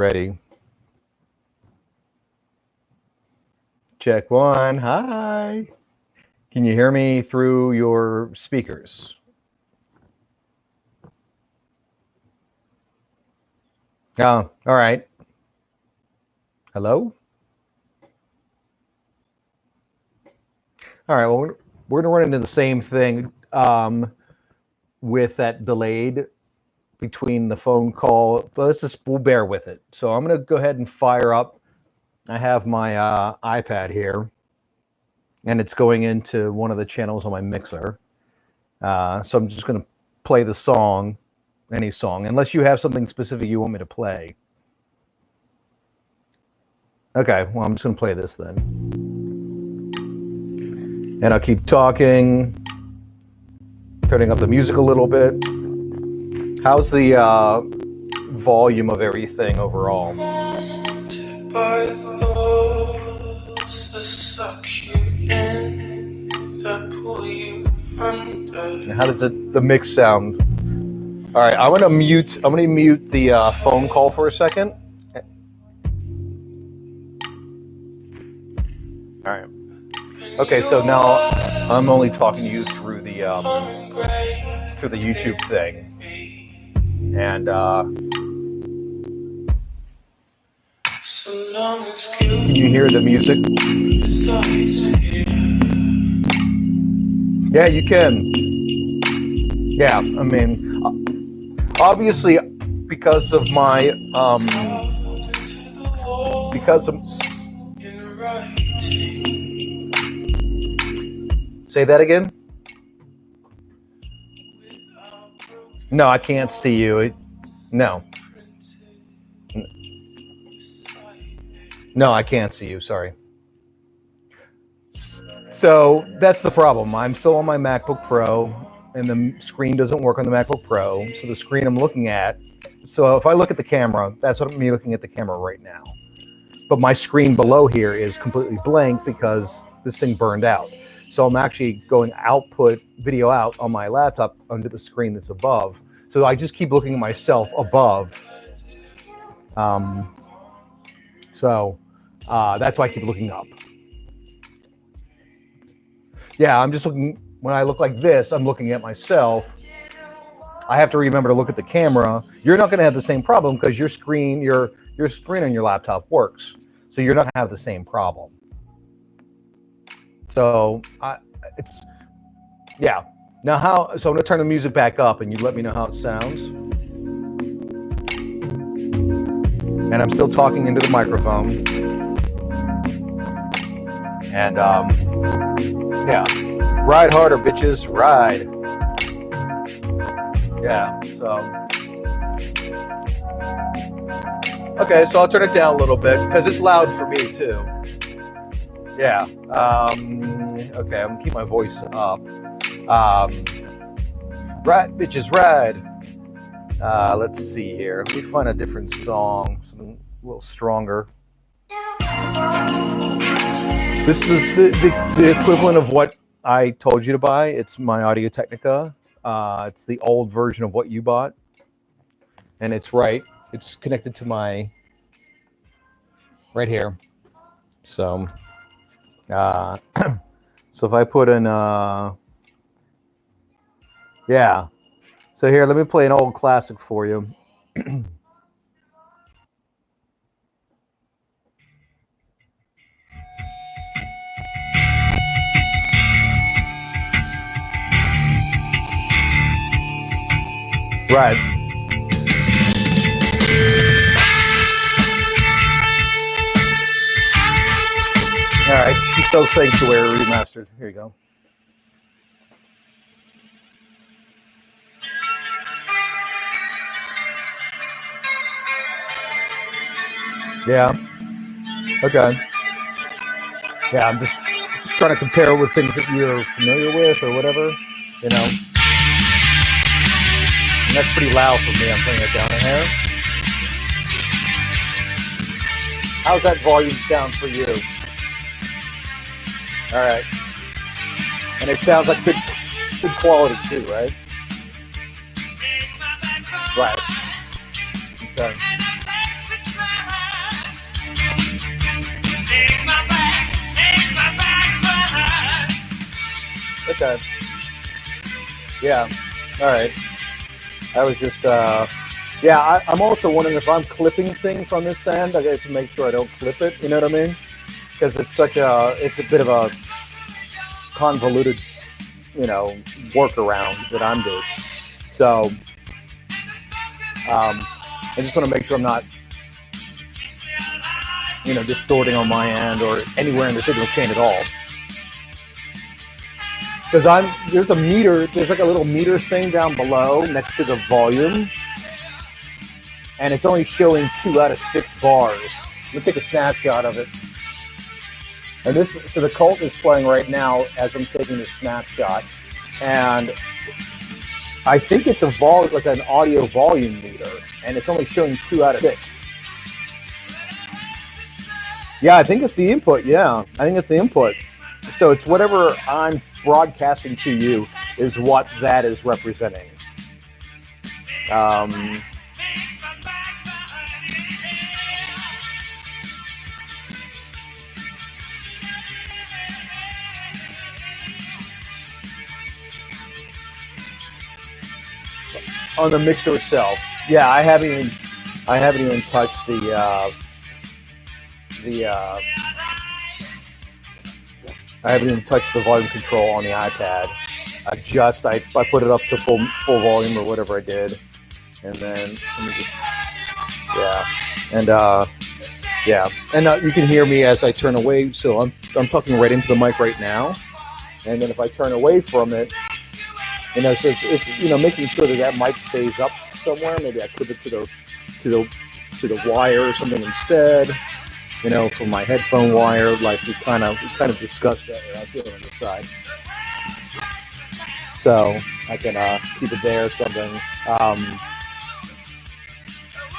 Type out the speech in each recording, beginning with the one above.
Ready. Check one. Hi. Can you hear me through your speakers? Oh, all right. Hello? All right, well, we're going to run into the same thing with that delayed between the phone call, but we'll bear with it. So I'm going to go ahead and fire up. I have my iPad here, and it's going into one of the channels on my mixer. So I'm just going to play the song, any song, unless you have something specific you want me to play. Okay, well, I'm just going to play this then. And I'll keep talking, turning up the music a little bit. How's the volume of everything overall? By those that suck you in, that pull you under. How does the mix sound? All right, I'm gonna mute the phone call for a second. All right. Okay, so now I'm only talking to you through the YouTube thing, and can you hear the music? Yeah, you can. Yeah, I mean, obviously, because of my Say that again? No, I can't see you. No. No, I can't see you. Sorry. So that's the problem. I'm still on my MacBook Pro, and the screen doesn't work on the MacBook Pro. So the screen I'm looking at, so if I look at the camera, that's what I'm looking at the camera right now. But my screen below here is completely blank because this thing burned out. So I'm actually going output video out on my laptop under the screen that's above. So I just keep looking at myself above. That's why I keep looking up. Yeah, I'm just looking, when I look like this, I'm looking at myself. I have to remember to look at the camera. You're not gonna have the same problem because your screen on your laptop works. So you're not gonna have the same problem. So yeah. Now so I'm gonna turn the music back up and you let me know how it sounds. And I'm still talking into the microphone. And yeah, ride harder, bitches, ride. Yeah, so. Okay, so I'll turn it down a little bit because it's loud for me too. Yeah, okay, I'm gonna keep my voice up. Ride, bitches, ride. Let's see here. Let me find a different song, something a little stronger. This is the equivalent of what I told you to buy. It's my Audio-Technica. It's the old version of what you bought. And it's connected to my, right here. So, so if I put in, yeah. So here, let me play an old classic for you. Right. All right, she's still Sanctuary remastered. Here you go. Yeah. Okay. Yeah, I'm just trying to compare with things that you're familiar with or whatever, you know. And that's pretty loud for me. I'm putting it down in here. How's that volume sound for you? All right. And it sounds like good quality too, right? Right. Okay. Okay. Yeah. All right. I was just, yeah, I'm also wondering if I'm clipping things on this end. I got to make sure I don't clip it. You know what I mean? Because it's a bit of a convoluted, workaround that I'm doing. So, I just want to make sure I'm not, distorting on my end or anywhere in the signal chain at all. Because there's a meter, there's like a little meter thing down below next to the volume, and it's only showing 2 out of 6 bars. Let me take a snapshot of it. And so the Cult is playing right now as I'm taking this snapshot, and I think it's like an audio volume meter, and it's only showing 2 out of 6. Yeah, I think it's the input. Yeah, I think it's the input. So it's whatever I'm broadcasting to you is what that is representing. On the mixer itself, yeah, I haven't even touched I haven't even touched the volume control on the iPad. I put it up to full volume or whatever I did, and then let me just, yeah, and you can hear me as I turn away. So I'm talking right into the mic right now, and then if I turn away from it, so it's making sure that mic stays up somewhere. Maybe I clip it to the wire or something instead. For my headphone wire, like we kind of discussed that. I feel it on the side, so I can keep it there or something.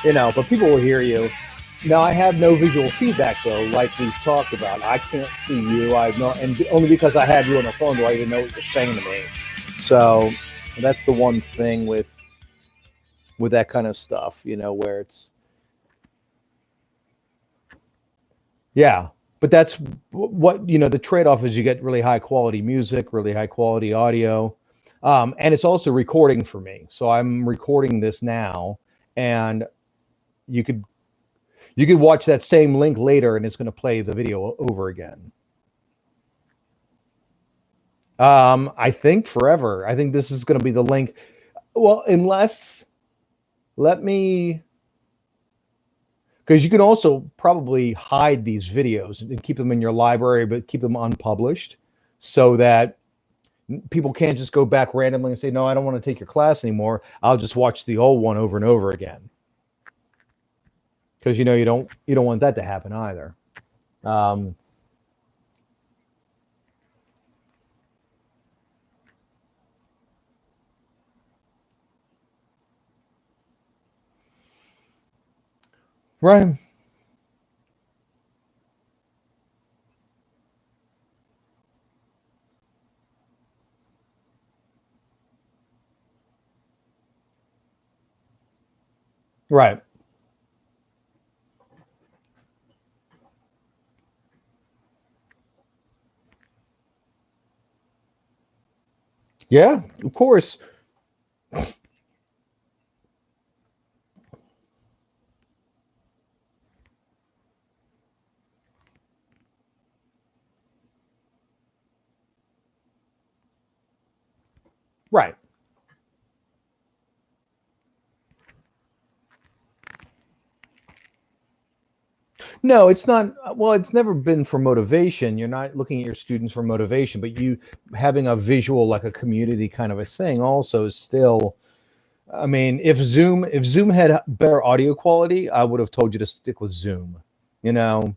But people will hear you. Now I have no visual feedback though, like we've talked about. I can't see you. And only because I have you on the phone do I even know what you're saying to me. So that's the one thing with that kind of stuff, where it's. Yeah, but that's what, the trade-off is you get really high quality music, really high quality audio. And it's also recording for me. So I'm recording this now, and you could watch that same link later and it's going to play the video over again. I think forever. I think this is going to be the link. Well, because you can also probably hide these videos and keep them in your library, but keep them unpublished so that people can't just go back randomly and say, no, I don't want to take your class anymore. I'll just watch the old one over and over again. Because, you don't want that to happen either. Right. Right. Yeah, of course. Right. No, it's not. Well, it's never been for motivation. You're not looking at your students for motivation, but you having a visual, like a community kind of a thing also is still. I mean, if Zoom had better audio quality, I would have told you to stick with Zoom. Because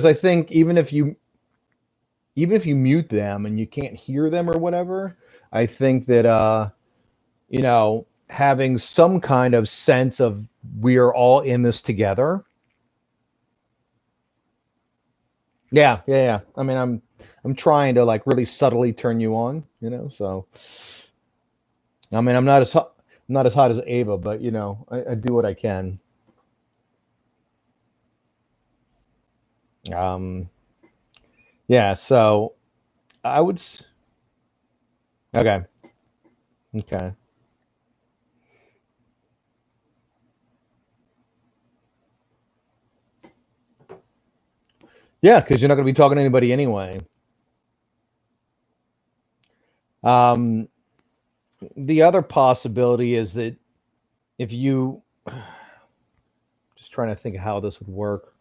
I think even if you mute them and you can't hear them or whatever, I think that having some kind of sense of we are all in this together. Yeah. I mean, I'm trying to like really subtly turn you on, so I mean, I'm not as hot as Ava, but I do what I can. Yeah, so I would. Okay. Okay. Yeah, because you're not going to be talking to anybody anyway. Um, the other possibility is that if you, just trying to think of how this would work.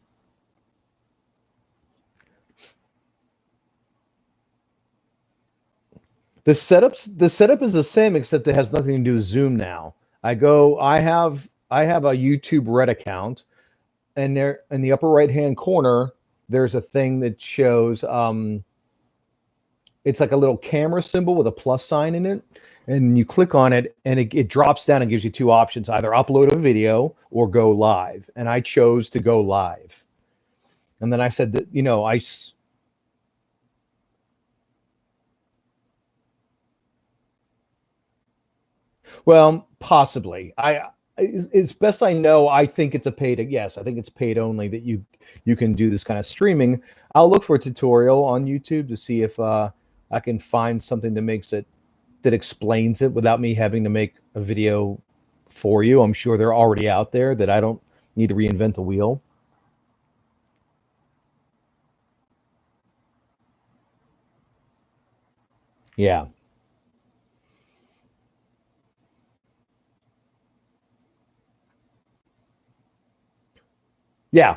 The setup is the same except it has nothing to do with Zoom now. I have a YouTube Red account, and there in the upper right hand corner there's a thing that shows it's like a little camera symbol with a plus sign in it, and you click on it and it drops down and gives you two options: either upload a video or go live. And I chose to go live. And then I said that, well, possibly. As best I know, I think it's a paid. Yes, I think it's paid only that you can do this kind of streaming. I'll look for a tutorial on YouTube to see if I can find something that makes it that explains it without me having to make a video for you. I'm sure they're already out there that I don't need to reinvent the wheel. Yeah, yeah,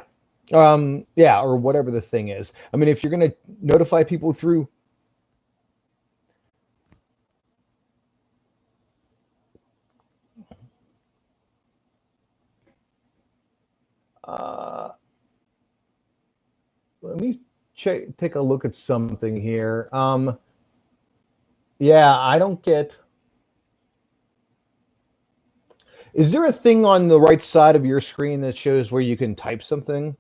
yeah, or whatever the thing is. I mean, if you're going to notify people through, uh, let me take a look at something here. Yeah, I don't get. Is there a thing on the right side of your screen that shows where you can type something?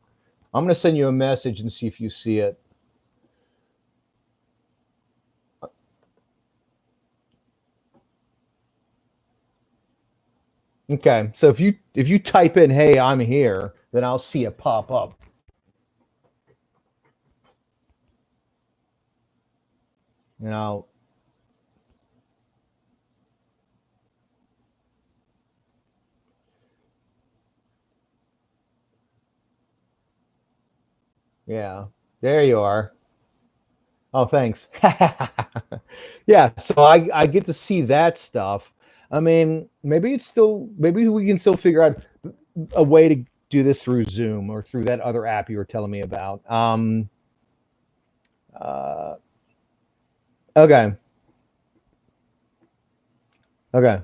I'm going to send you a message and see if you see it. Okay, so if you type in "Hey, I'm here," then I'll see it pop up. You know, yeah, there you are. Oh, thanks. Yeah, so I get to see that stuff. I mean, maybe we can still figure out a way to do this through Zoom or through that other app you were telling me about. Uh, okay, okay,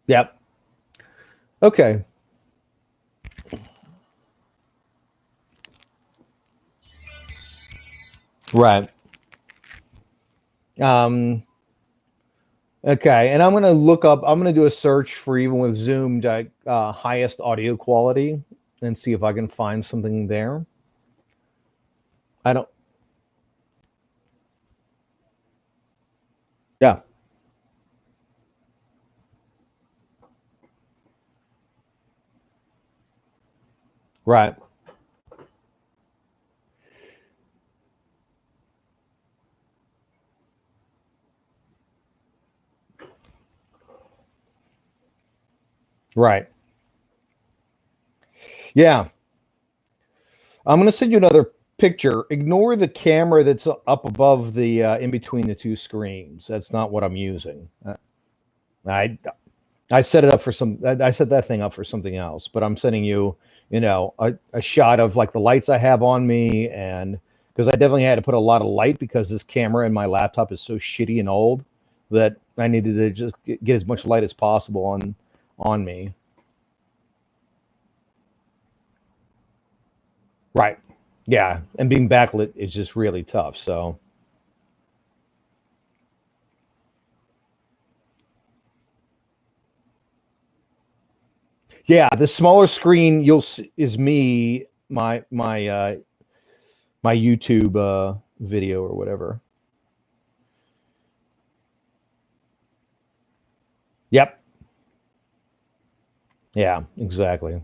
yep, okay, right. Um, okay, and I'm gonna look up. I'm gonna do a search for even with Zoom highest audio quality and see if I can find something there. I don't. Yeah, right, right. Yeah, I'm gonna send you another picture. Ignore the camera that's up above the in between the two screens. That's not what I'm using. I I set it up for some. I set that thing up for something else. But I'm sending you, a shot of like the lights I have on me, and because I definitely had to put a lot of light because this camera in my laptop is so shitty and old that I needed to just get as much light as possible on me. Right. Yeah, and being backlit is just really tough. So yeah, the smaller screen you'll see is me, my YouTube video or whatever. Yep. Yeah, exactly.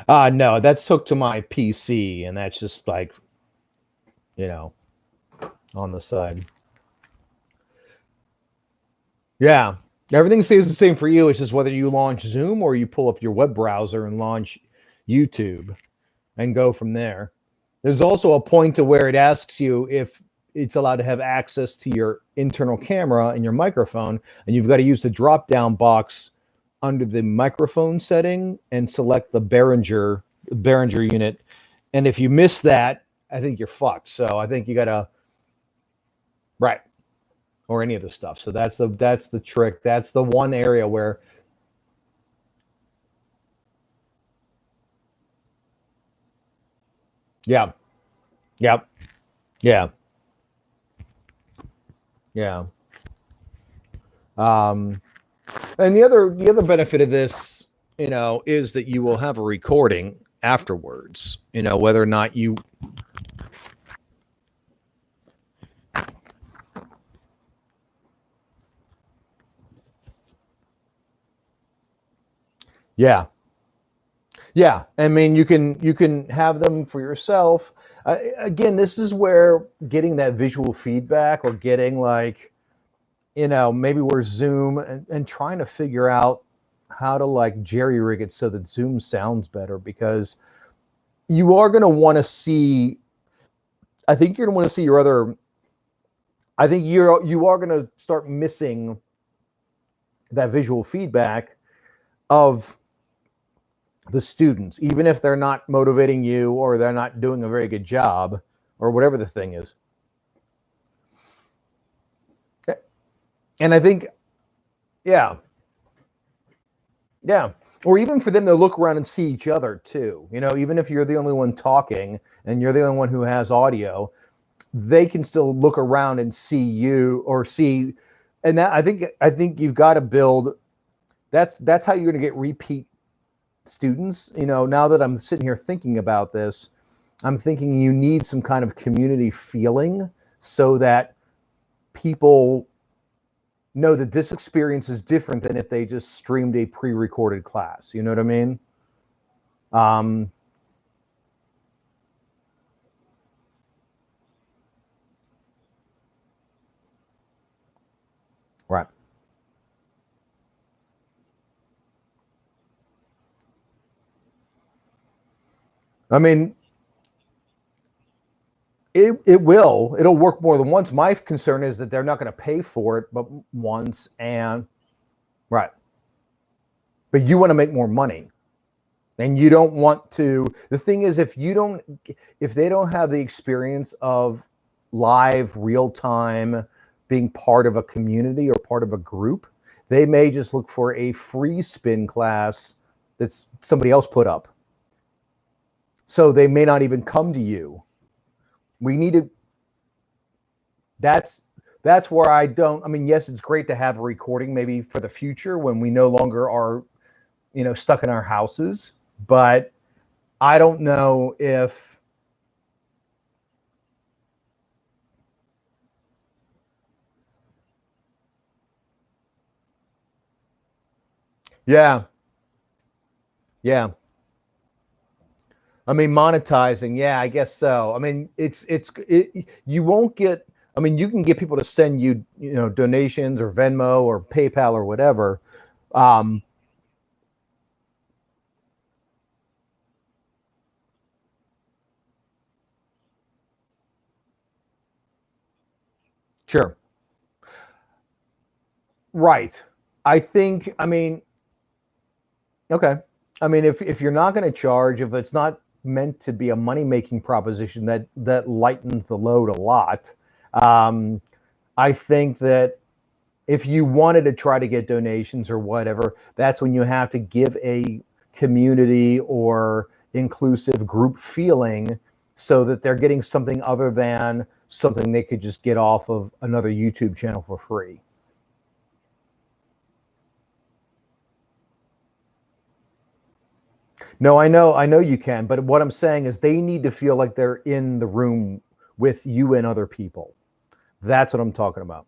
No, that's hooked to my PC, and that's just like, you know, on the side. Yeah. Everything stays the same for you. It's just whether you launch Zoom or you pull up your web browser and launch YouTube and go from there. There's also a point to where it asks you if it's allowed to have access to your internal camera and your microphone, and you've got to use the drop down box under the microphone setting and select the Behringer unit. And if you miss that, I think you're fucked. So I think you got to, right, or any of the stuff. So that's the trick. That's the one area where, yeah, yep, yeah, yeah. Um, and the other benefit of this, is that you will have a recording afterwards. Whether or not you, yeah, yeah. I mean, you can have them for yourself. Again, this is where getting that visual feedback or getting like, maybe we're Zoom and trying to figure out how to like jerry rig it so that Zoom sounds better, because you are going to want to see, I think you're going to want to see your other, I think you are going to start missing that visual feedback of the students, even if they're not motivating you or they're not doing a very good job or whatever the thing is. And I think, yeah, yeah. Or even for them to look around and see each other too. Even if you're the only one talking and you're the only one who has audio, they can still look around and see you or see. And that I think you've got to build. That's how you're going to get repeat students. Now that I'm sitting here thinking about this, I'm thinking you need some kind of community feeling so that people know that this experience is different than if they just streamed a pre-recorded class. You know what I mean? Um, right. I mean, it will. It'll work more than once. My concern is that they're not going to pay for it, but once, and right. But you want to make more money, and you don't want to. The thing is, if they don't have the experience of live, real time, being part of a community or part of a group, they may just look for a free spin class that's somebody else put up. So they may not even come to you. We need to. That's where I don't. I mean, yes, it's great to have a recording maybe for the future when we no longer are, stuck in our houses. But I don't know if. Yeah, yeah. I mean, monetizing. Yeah, I guess so. I mean, you won't get. I mean, you can get people to send you, donations or Venmo or PayPal or whatever. Um, sure. Right. I think. I mean, okay. I mean, if you're not going to charge, if it's not meant to be a money making proposition, that lightens the load a lot. Um, I think that if you wanted to try to get donations or whatever, that's when you have to give a community or inclusive group feeling so that they're getting something other than something they could just get off of another YouTube channel for free. No, I know you can, but what I'm saying is they need to feel like they're in the room with you and other people. That's what I'm talking about.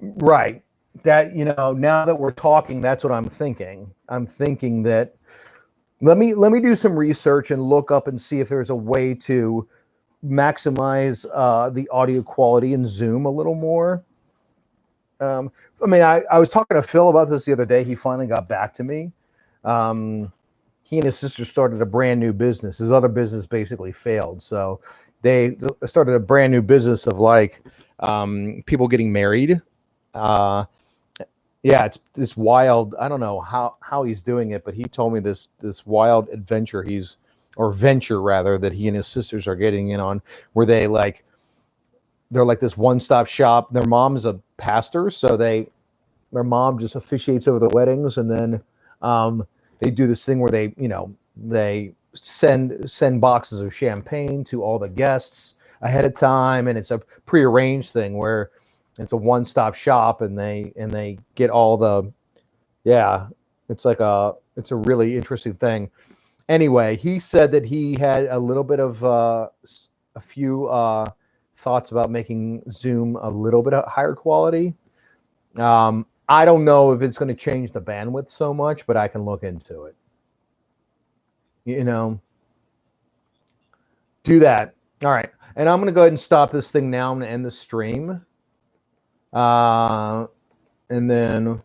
Right. that, now that we're talking, that's what I'm thinking. I'm thinking that let me do some research and look up and see if there's a way to maximize the audio quality in Zoom a little more. I mean, I was talking to Phil about this the other day. He finally got back to me. He and his sister started a brand new business. His other business basically failed. So they started a brand new business of like people getting married. Yeah, it's this wild. I don't know how he's doing it, but he told me this wild adventure venture rather, that he and his sisters are getting in on, where they're like this one-stop shop. Their mom's a pastor, so their mom just officiates over the weddings, and then they do this thing where they send boxes of champagne to all the guests ahead of time, and it's a prearranged thing where it's a one-stop shop, and they get all the it's a really interesting thing. Anyway, he said that he had a little bit of a few thoughts about making Zoom a little bit higher quality. I don't know if it's going to change the bandwidth so much, but I can look into it. Do that. All right. And I'm going to go ahead and stop this thing now. I'm going to end the stream. And then